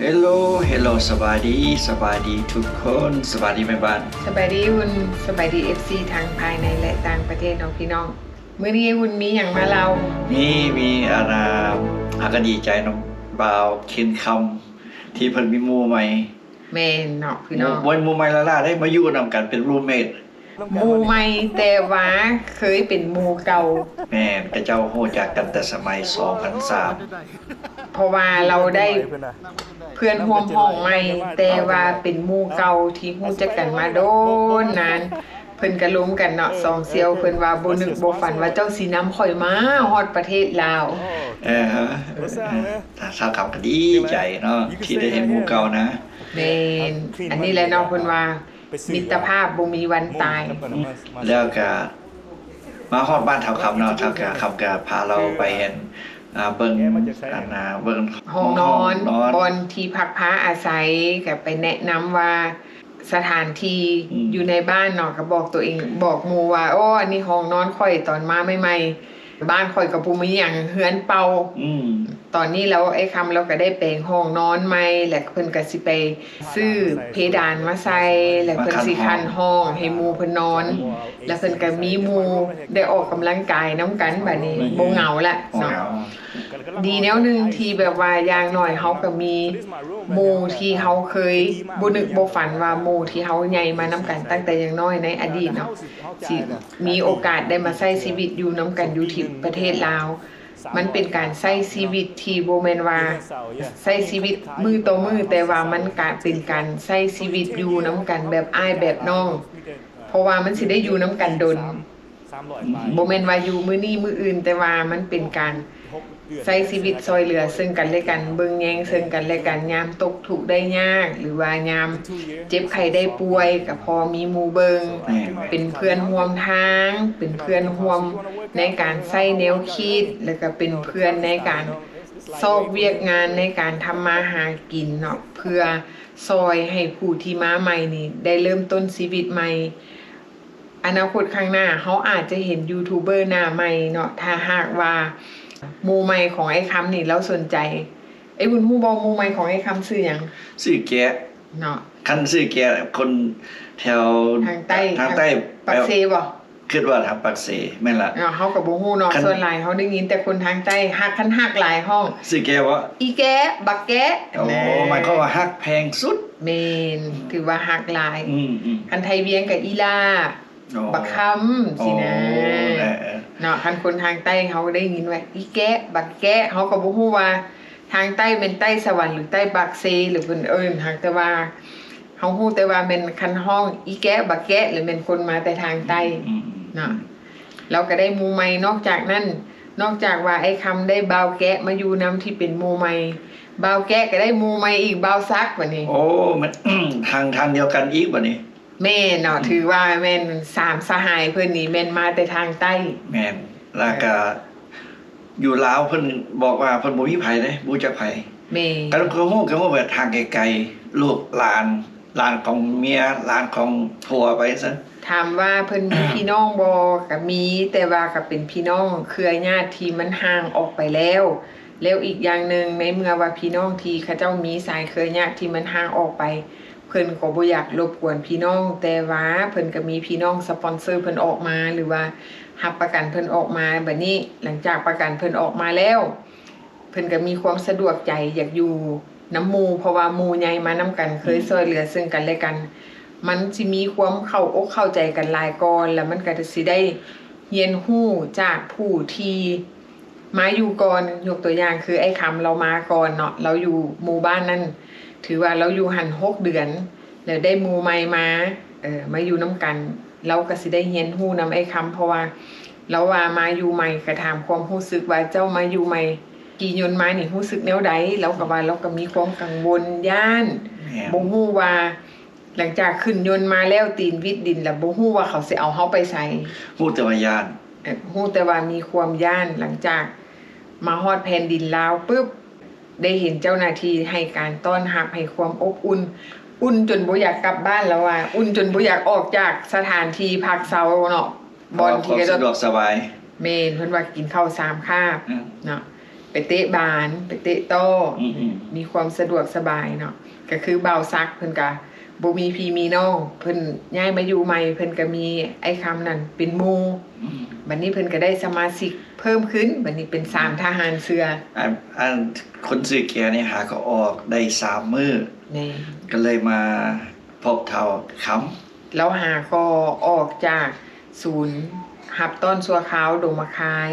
Hello สบายดีทุกคนสบายดีไหมบ้านสบายดีคุณสบายดี FC ทางภายในและต่างประเทศน้องพี่น้องมื้อนี้คุณมีอย่างมาเรามีอาณาหากันดีใจน้องบ่าวเคนคำที่เพิ่นมีหมู่ใหม่แม่นเนาะพี่น้องวันหมู่ใหม่ละได้มาอยู่นำกันเป็นรูมเมทหมู่ใหม่แต่ว่าเคยเป็นหมู่เก่าแม่นกระเจ้าฮู้จักกันแต่สมัย2003เพราะว่าเราได้เพื่อนร่วมห้องใหม่แต่ว่าเป็นหมู่เก่าที่ฮู้จักกันมาโดนนานเพิ่นก็ล้มกันเนาะสองเสี่ยวเพิ่นว่าบ่นึกบ่ฝันว่าเจ้าสินำข่อยมาฮอดประเทศลาวถ้าสาวคำก็ดีใจเนาะที่ได้เห็นหมู่เก่านะแม่นอันนี้แหละเนาะเพิ่นว่ามิตรภาพบ่มีวันตายแล้วก็มาฮอดบ้านเฒ่าคำเนาะเฒ่าคำก็พาเราไปเห็นเบิ่งเบิ่งห้องนอนบอนที่พักพาอาศัยก็ไปแนะนำว่าสถานที่อยู่ในบ้านเนาะก็บอกตัวเองบอกหมู่ว่าโอ้อันนี้ห้องนอนข่อยตอนมาใหม่ๆบ้านข่อยก็บ่มีหยังเฮือนเป่าตอนนี้แล้วไอ้คำเราก็ได้แปลงห้องนอนใหม่แล้วเพิ่นก็สิไปซื้อเพดานมาใส่แล้วเพิ่นสิคั่นห้องให้หมู่เพิ่นนอนแล้วเพิ่นก็มีหมู่ได้ออกกำลังกายนํกันบัดนี้บ่เหงาละเนาะดีแนวนึงที่แบบว่าอย่างน้อยเฮาก็มีหมู่ที่เฮาเคยบ่นึกบ่ฝันว่าหมู่ที่เฮาใหญ่มานํกันตั้งแต่ยังน้อยในอดีตเนาะสิมีโอกาสได้มาใช้ชีวิตอยู่นํกันอยู่ที่ประเทศลาวมันเป็นการใช้ชีวิตที่บ่แม่นว่าใช้ชีวิตมือต่อมือแต่ว่ามันก็เป็นการใช้ชีวิตอยู่นํกันแบบอ้ายแบบน้องเพราะว่ามันสิได้อยู่นํกันดนบ่แม่นว่าอยู่มื้อนี้มื้ออื่นแต่ว่ามันเป็นการใช้ชีวิตซอยเหลือซึ่งกันและกันเบิ่งแยงซึ่งกันและกันยามตกทุกข์ได้ยากหรือว่ายามเจ็บไข้ได้ป่วยก็พอมีหมู่เบิงเป็นเพื่อนร่วมทางเป็นเพื่อนร่วมในการใช้แนวคิดแล้วก็เป็นเพื่อนในการซอกเวียกงานในการทำมาหากินเนาะเพื่อซอยให้ผู้ที่มาใหม่นี่ได้เริ่มต้นชีวิตใหม่อนาคตข้างหน้าเฮาอาจจะเห็นยูทูบเบอร์หน้าใหม่เนาะถ้าหากว่าหมู่ใหม่ของไอ้คำนี่แล้วสนใจไอ้บุญฮู้บ่หมู่ใหม่ของไอ้คำชื่อหยังชื่อแกะเนาะคันชื่อแกะคนแถวทางใต้ปักเซบ่คิดว่าทางปักเซแม่นล่ะเฮาก็บ่ฮู้เนาะส่วนหลายเฮาได้ยินแต่คนทางใต้ฮักคันฮักหลายห้องชื่อแกะบ่อีแกะบักแกะโอ้หมายความว่าฮักแพงสุดแม่นถือว่าฮักหลายคันไทยเวียงก็อีลาบักคำสินะเนาะคันคนทางใต้เขาได้ยินว่าอีแกะบักแกะเขาก็บ่ฮู้ว่าทางใต้เป็นใต้สวรรค์หรือใต้บักเซหรือเพิ่นเอิ้นทางแต่ว่าเฮาฮู้แต่ว่าเป็นคันห้องอีแกะบักแกะหรือเป็นคนมาแต่ทางใต้เนาะเราก็ได้หมู่ใหม่นอกจากนั้นนอกจากว่าไอ้คำได้บ่าวแกะมาอยู่นำที่เป็นหมู่ใหม่บ่าวแกะก็ได้หมู่ใหม่อีกบ่าวซักบัดนี้โอ้มันทางเดียวกันอีกบัดนี้แม่เนาะถือว่าแม่น3สหายเพิ่นนี่แม่นมาแต่ทางใต้แม่นแล้วก็อยู่ลาวเพิ่นบอกว่าเพิ่นบ่มีไผเด้บ่รู้จักไผแม่ก็ฮู้ว่าทางไกลๆลูกหลานของเมียหลานของผัวไปซั่นถามว่าเพิ่นมีพี่น้องบ่ก็มีแต่ว่าก็เป็นพี่น้องเครือญาติที่มันห่างออกไปแล้วอีกอย่างนึงในเมื่อว่าพี่น้องที่เขาเจ้ามีสายเครือญาติที่มันห่างออกไปเพิ่นก็บ่อยากรบกวนพี่น้องแต่ว่าเพิ่นก็มีพี่น้องสปอนเซอร์เพิ่นออกมาหรือว่ารับประกันเพิ่นออกมาบัดนี้หลังจากประกันเพิ่นออกมาแล้วเพิ่นก็มีความสะดวกใจอยากอยู่นำหมู่เพราะว่าหมู่ใหญ่มานำกันเคยช่วยเหลือซึ่งกันและกันมันสิมีความเข้าอกเข้าใจกันหลายก่อนแล้วมันก็สิได้เรียนรู้จากผู้ที่มาอยู่ก่อนยกตัวอย่างคือไอ้คำเรามาก่อนเนาะเราอยู่หมู่บ้านนั้นถือว่าเราอยู่หัน6 เดือนแล้วได้หมู่ใหม่มาอยู่นำกันเราก็สิได้เรียนรู้นำไอ้คำเพราะว่าเราว่ามาอยู่ใหม่ก็ถามความรู้สึกว่าเจ้ามาอยู่ใหม่กี่ยนมานี่รู้สึกแนวใดเราก็ว่าเราก็มีความกังวลย่านบ่ฮู้ว่าหลังจากขึ้นยนต์มาแล้วตีนวิดดินแล้วบ่ฮู้ว่าเขาสิเอาเฮาไปไสฮู้แต่ว่าย่านฮู้แต่ว่ามีความย่านหลังจากมาฮอดแผ่นดินลาวปึ๊บได้เห็นเจ้าหน้าที่ให้การต้อนรับให้ความอบอุ่นจนบ่อยากกลับบ้านแล้วว่าอุ่นจนบ่อยากออกจากสถานที่พักเซาเนาะบ่อนที่ก็สะดวกสบายแม่นเพิ่นว่ากินข้าว3คาบเนาะ ไปเตะบานไปเตะโต้ อืม มีความสะดวกสบายเนาะก็คือเบาซักเพิ่นก็บ่มีพี่มีน้องเพิ่นย้ายมาอยู่ใหม่เพิ่นก็มีไอ้คำนั่นเป็นหมู่ อืม บัดนี้เพิ่นก็ได้สมาชิกเพิ่มขึ้นบัดนี้เป็น3ทหารเสือ อันคนซื้อแกนี่หาก็ออกได้3มื้อ แม่ ก็เลยมาพบเท่าค แล้วหาก็ออกจากศูนย์หับต้นสัวขาวดงมะคาย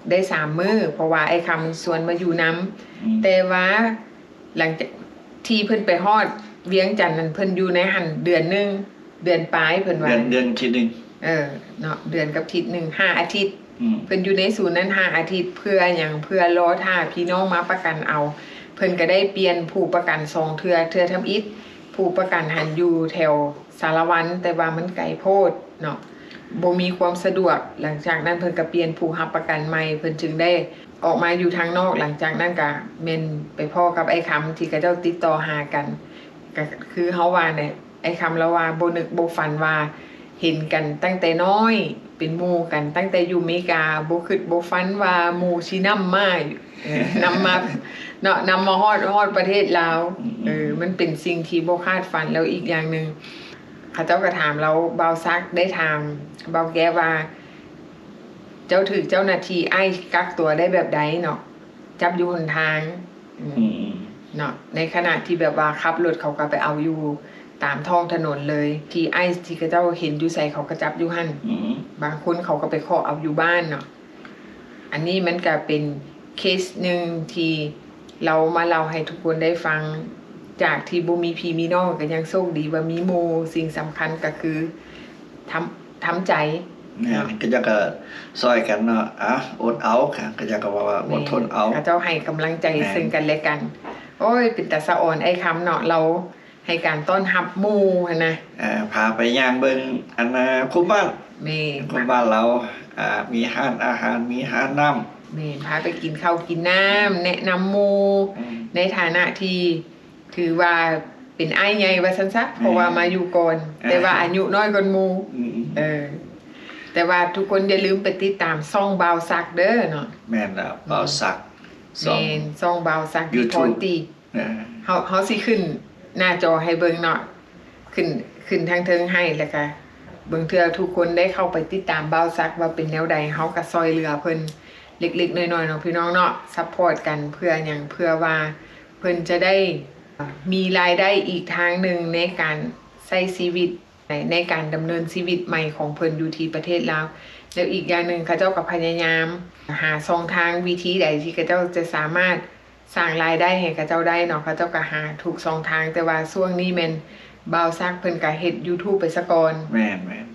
ได้3มื้อเพราะว่าไอ้คำสวนมาอยู่น้ำ ำ แต่ว่าหลังจากที่เพิ่นไปฮอดเวียงจันทน์นั้นเพิ่นอยู่ในหันเดือนหนึงเดือนปลายเพิ่นว่า เดือนที่หนึ่ง เนาะเดือนกับทิศหนึ่ง5อาทิตย์ อืม เพิ่นอยู่ในศูนย์นั้น5อาทิตย์เพื่อหยังเพื่อรอท่าพี่น้องมาประกันเอา เพิ่นก็ได้เปลี่ยนผู้ประกัน2เทื่อทำอิฐผู้ประกันหันอยู่แถวสารวันแต่ว่ามันไกลโพดเนาะบ่มีความสะดวกหลังจากนั้นเพิ่นก็เปลี่ยนผู้รับประกันใหม่เพิ่นจึงได้ออกมาอยู่ทางนอกหลังจากนั้นก็แม่นไปพ้อกับไอ้คำที่เขาเจ้าติดต่อหากันก็คือเฮาว่าเนี่ยไอ้คำแล้วว่าบ่นึกบ่ฝันว่าเห็นกันตั้งแต่น้อยเป็นหมู่กันตั้งแต่อยู่อเมริกาบ่คิดบ่ฝันว่าหมู่สินำมานํมาเนาะนำมาฮอดประเทศลาวมันเป็นสิ่งที่บ่คาดฝันแล้วอีกอย่างหนึงเขาเจ้าก็ถามเราเบาซักได้ถามเบาแก้ว่า เจ้าถือเจ้าหน้าที่ไอ้กักตัวได้แบบใดเนาะจับอยู่หนทาง อืม เนาะในขณะที่แบบว่าขับรถเขาก็ไปเอาอยู่ตามท้องถนนเลย ที่ไอ้ที่เขาเจ้าเห็นอยู่ใส่เขาก็จับอยู่หั่น อืม บางคนเขาก็ไปขอเอาอยู่บ้านเนาะอันนี้มันก็เป็นเคสหนึ่งที่เรามาเล่าให้ทุกคนได้ฟังจากที่บ่มีพี่มีน้องก็ยังโชคดีว่ามีหมู่สิ่งสำคัญก็คือทำใจ เนี่ยก็จะก็ซอยกันเนาะอดเอาค่ะก็จะก็ว่าอดทนเอา เจ้าให้กำลังใจซึ่งกันและกัน โอ้ยเป็นตาสะอ่อนไอ้คำเนาะเราให้การต้อนรับหมู่หั้นนะ พาไปย่างเบิ่งอันคุมบ้าน แม่ คุมบ้านเรามีห้านอาหารมีห้านน้ำ แม่พาไปกินข้าวกินน้ำแนะนำหมู่ในฐานะที่ถือว่าเป็นอ้ายใหญ่ว่าซั่นซะเพราะว่ามาอยู่ก่อนแต่ว่าอายุน้อยกว่าหมู่ แต่ว่าทุกคนอย่าลืมไปติดตามซ่องบาวซักเด้อเนาะ แม่นแล้วเบาสัก แม่นซ่องบาวซัก YouTube พอตี นะ เฮาสิขึ้นหน้าจอให้เบิ่งเนาะขึ้นทางเทิงให้แล้วก็เบิ่งเทื่อทุกคนได้เข้าไปติดตามบาวซักว่าเป็นแนวใดเฮาก็ซอยเหลือเพิ่นเล็กๆน้อยๆเนาะพี่น้องเนาะซัพพอร์ตกันเพื่อหยังเพื่อว่าเพิ่นจะได้มีรายได้อีกทางหนึ่งในการใช้ชีวิตในการดำเนินชีวิตใหม่ของเพิ่นอยู่ที่ประเทศลาวแล้วอีกอย่างหนึ่งเขาเจ้าก็พยายามหาช่องทางวิธีใดที่เขาเจ้าจะสามารถสร้างรายได้ให้เขาเจ้าได้เนาะเขาเจ้าก็หาถูกช่องทางแต่ว่าช่วงนี้แม่นบ่าวซักเพิ่นก็เฮ็ด YouTube ไปซะก่อน แม่น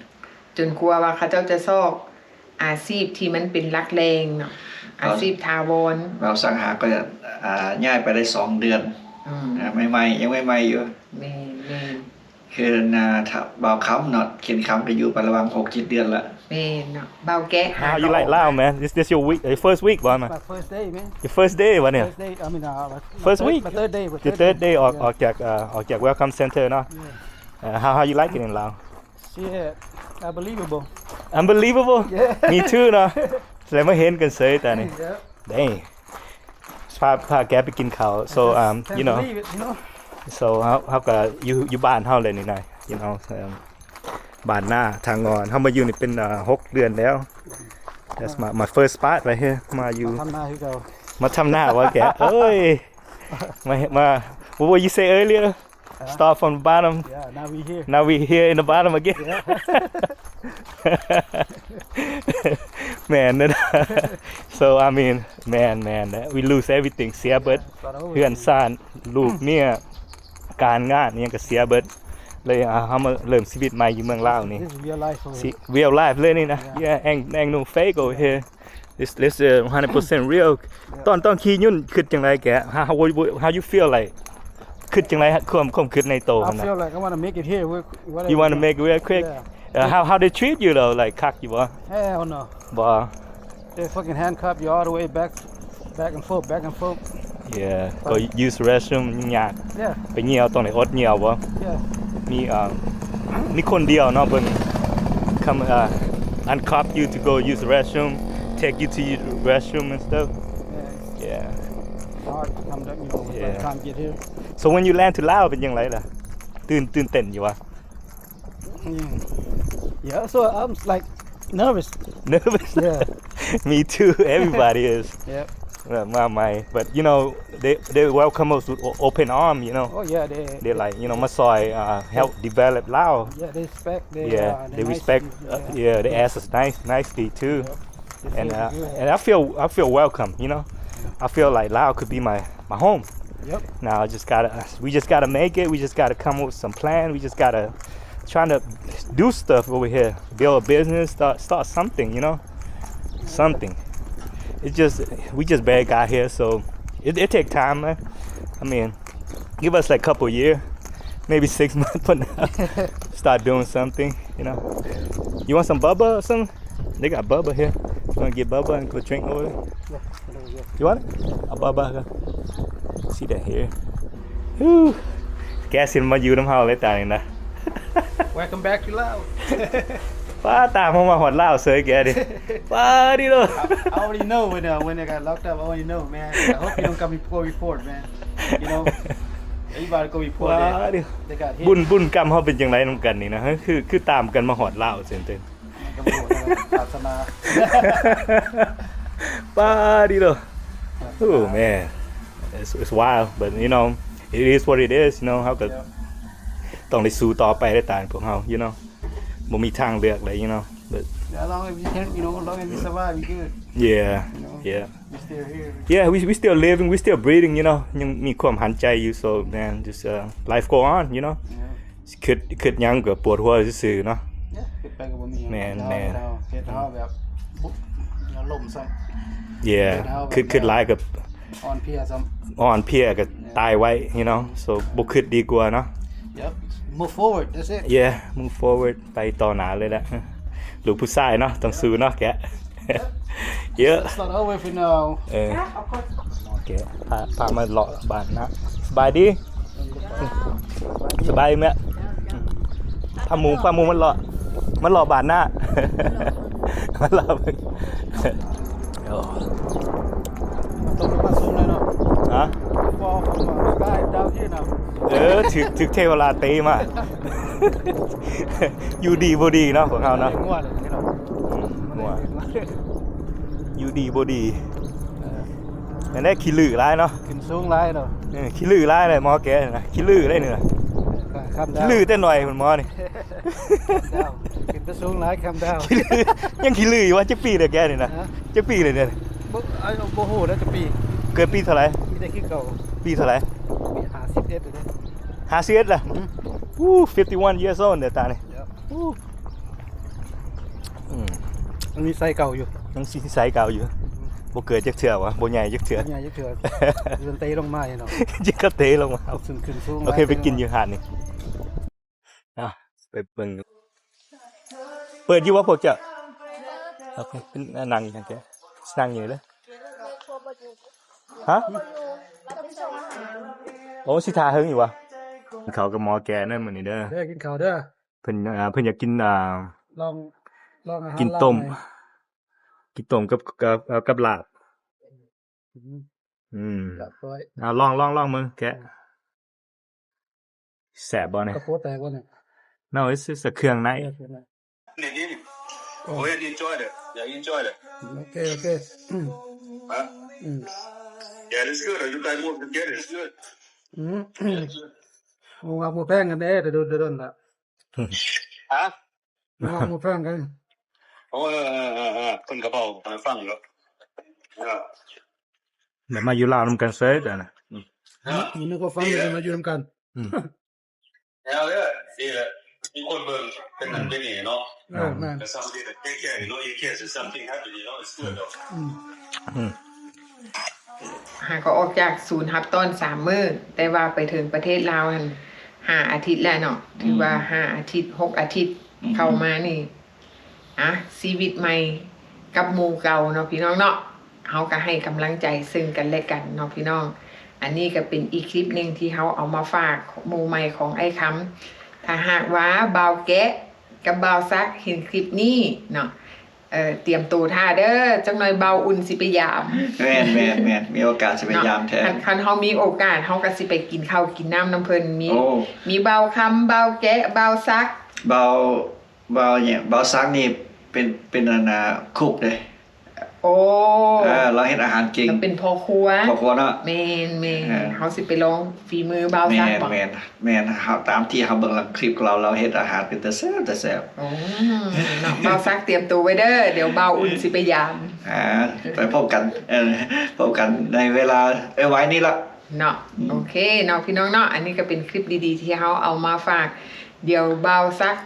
จนกลัวว่าเขาเจ้าจะซอกอาชีพที่มันเป็นหลักแรงเนาะอาชีพถาวร เบาสังหาก็ย้ายไปได้2 เดือนใหม่ๆยังใหม่ๆอยู่ แม่น คือถ้าเบาค้ำเนาะเขียนค้ำก็อยู่ไประหว่าง 6-7 เดือนละ แม่นเนาะบ่าวแกะ How you like Lao, man? This your week, your first week, boy, man. My first day, man. Your first day, wasn't it? First day. I mean, my First third, week? My third day. Your third day ออกจาก welcome center เนาะ How you like it in Lao? Shit, unbelievable. Unbelievable. Yeah. Me too เนาะแสดงว่าเห็นกันเสยแต่นี่ Yeah. Dang. พาแกไปกินข้าว so Can't you know believe it, you know. so เฮาก็อยู่บ้านเฮาเลยนี่นาย you know บ้านหน้าทางงอนเฮามาอยู่นี่เป็น6 เดือนแล้ว That's my first spot right here มาอยู่ Come now, here you go. มาทำหน้าวะแก เอ้ย มา what were you say earlier start from the bottom Yeah, now we here. now we here in the bottom again man so I mean man we lose everything เสียเบิด Start over. เพื่อนซ่านลูกเมียการงานเนี่ยก็เสียเบิดเลยเฮามาเริ่มชีวิตใหม่อยู่เมืองลาวนี่ This is real life. over สิ here. real life เลยนี่นะ yeah ain't no fake over here this 100% real ตอนขี่ยุ่นคิดจังไรแก how you feel like คิดจังไรความคิดในโต I นะ feel like I want to make it here. Whatever. you want to make it real quick Yeah. how they treat you though like คักอยู่บ่ Hell no. บ่ They fucking handcuff you all the way back and forth, back and forth. yeah go use restroom ยาก Yeah, ไปเหี่ยวตรงไหนอดเหี่ยวบ่ yeah. มีนี่คนเดียวเนาะเพิ่น come uncuff you to go use the restroom take you to the restroom and stuff Yeah. hard to come back, you know, by the time you get here. So when you land to Laos เป็นยังไงล่ะตื่นเต้นอยู่วะ Yeah, so I'm like nervous. Nervous Yeah. Me too everybody is Yeah. but you know they welcome us with open arm you know Oh yeah, they like you know มาซอยhelp develop Laos yeah, they respect. they nice respect to you, yeah they ask us nicely too They and feel good. and I feel welcome you know I feel like Laos could be my home Yep. now we just gotta make it we just gotta come up with some plan we just gotta trying to do stuff over here build a business start something you know something it's just we just barely got here so it take time man I mean give us like a couple years maybe 6 months for now start doing something you know you want some bubba or something they got bubba here you want to get bubba and go drink over there you want it a bubba see that here Woo. แกสิมาอยู่น้ำเฮาเลยตาเนี่ยนะ Welcome back to Laos. ป้าตามเขามาหอดเหล้าเสยแกดิป้าดิโล I already know when they got locked up. I already know, man. I hope you don't come before report, man. You know, everybody go report. ป้าดิ They got hit. บุญกรรมเขาเป็นจังไรน้ำกันนี่นะคือตามกันมาหอดเหล้าเส้น ตำรวจนะครับศาสนา ๆป้าดิโล oh man it's wild but you know it is what it is you know เขาก็ต้องได้สู้ต่อไปได้ตามพวกเขา you know บ่มีทางเลือกเลย you know but As long as you can, you know, as long as you survive, you good. yeah You know, yeah you're still here. yeah we still living we still breathing you know ยังมีความหันใจอยู่ so man just life go on you know Yeah. คิดหยังก็ปวดหัวซื่อๆเนาะ Yeah. Get back up with me. Man. เฮ็ดเฮาแบบบุ๊บล่มซ้ำ yeah คิดหลายกับ อ่อนเพลียซ้ำ อ่อนเพลียก็ตายไว้ you know so บ่คิดดีกว่าเนาะ Yep. Move forward. That's it. yeah move forward ไปต่อหน้าเลยละลูกผู้ชายเนาะต้องสู้เนาะแก yeah It's not over for now. โอเคพามาเลาะบ้านนะสบายดีสบายไหมพาหมูมันเลาะบ้านหน้า มันเลาะโอ้ ต้องมาสูงเลยเนาะ ฮะ Fall from the sky down here now. ถึกเทวราตรีมา อยู่ดีบ่ดีเนาะของเขาเนาะ ง่วงเลยนี่เนาะ ง่วง อยู่ดีบ่ดีนั่นได้ขี้ลือร้ายเนาะ ขึ้นสูงหลายเนาะ ขี้ลือร้ายเลยหมอแกนะขี้ลือได้เนี่ย ข้ามดา ขี้ ว ลือแต่หน่อยคุณหมอนี่ ดาวขึ้นไปสูงหลายข้ามดาว ขี้ลือยังขี้ลืออยู่ว่าจะปีเลยแกนี่นะจะปีเลยเนี่ย บ่ฮู้แล้วจะปี เกิดปีเท่าไหร่ มีแต่คิดเก่า ปีเท่าไหร่ ปี51เลยเด้ 51ล่ะ51 years old เนี่ยตานี่อืม มันมีไซเก่าอยู่ ยังสิใสเก่าอยู่บ่เกิดจักเทื่อวะบ่ใหญ่จักเทื่อ ใหญ่จักเทื่อเดินเตะลงมาเนาะ จิกกะเตะลงมา ขึ้นสูง โอเคไปกินอยู่หาดนี่ไปเบิ่งเปิดอยู่ว่าพวกเจ้าโอเคเป็นนั่งอย่างแกนั่งอยู่เลยฮะโอ้สิทาเฮิงอยู่วะเขากับหมอแกนั่นมื้อนี้เด้อ เด้อกินข้าวเด้อ เพิ่นอยากกินลองอาหาร กินต้มกับลาบจับไว้ ลองมึงแกะแสบบ่เนี่ย กระโปงแตกบ่เนี่ย No it's just a เครื่องใน Go ahead and enjoy that. Yeah, enjoy that. โอเค Huh? Yeah, that's good. You guys work together. It's good. มึงเอาหมูแพงกันเด้แต่โดนละ Huh? มึงเอาหมูแพงกัน Oh, คนกระเป๋าฟังแล้ว Yeah. เดี๋ยวมาอยู่ลาวนำกันเซยแต่นะ มึงนึกว่าฟังกันมาอยู่นำกัน Hell yeah. Yeah. มีคนเบิ่งเป็นนั่นเป็นนี่เนาะ แม่น There's something that take care, you know, in case there's something happen, you know, it's good though. หากก็ออกจากศูนย์ฮับต้น3 มื้อแต่ว่าไปถึงประเทศลาวหั่น5 อาทิตย์แล้วเนาะถือว่า5 อาทิตย์ 6 อาทิตย์เข้ามานี่ชีวิตใหม่กับหมู่เก่าเนาะพี่น้องเนาะเฮาก็ให้กำลังใจซึ่งกันและกันเนาะพี่น้องอันนี้ก็เป็นอีกคลิปนึงที่เฮาเอามาฝากหมู่ใหม่ของไอ้คำถ้าหากว่าบ่าวแกะกับบ่าวซักเห็นคลิปนี้เนาะ เตรียมตัวท่าเด้อจังหน่อยเบาอุ่นสิไปยาม แม่นมีโอกาสสิไปยามแทน คันเฮามีโอกาสเฮาก็สิไปกินข้าวกินน้ำเพิ่นมี โอ้ มีเบาคำเบาแกะเบาซัก เบาเนี่ยเบาซักนี่เป็นอันน่ะคุกเด้ โอ้ เราเฮ็ดอาหารเก่ง แล้วเป็นพ่อครัว ครอบครัวเนาะ แม่น เออ เฮาสิไปลองฝีมือเบาซักบ่ แม่นเฮาตามที่เฮาเบิ่งหลังคลิปของเราเฮ็ดอาหารเป็นแต่แซ่บ โอ้เนาะเบาซักเตรียมตัวไว้เด้อเดี๋ยวเบาอุ่นสิไปยาม ไปพบกันพบกันในเวลาไว้นี่ละ เนาะโอเคเนาะพี่น้องเนาะอันนี้ก็เป็นคลิปดีๆที่เฮาเอามาฝาก เดี๋ยวเบาซัก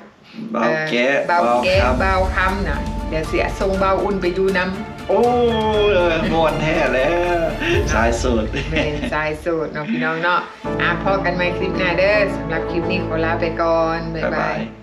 เบาแกะ เบาแกะ ครับ เบาคำน่ะเดี๋ยวเสียส่งเบาอุ่นไปดูน้ำ โอ้ม่วนแท้แล้วสายสุด เป็นสายสูตรเนาะพี่น้องเนาะพอกันใหม่คลิปหน้าเด้อสำหรับคลิปนี้ขอลาไปก่อน บ๊าย บ๊าย บา บาย ย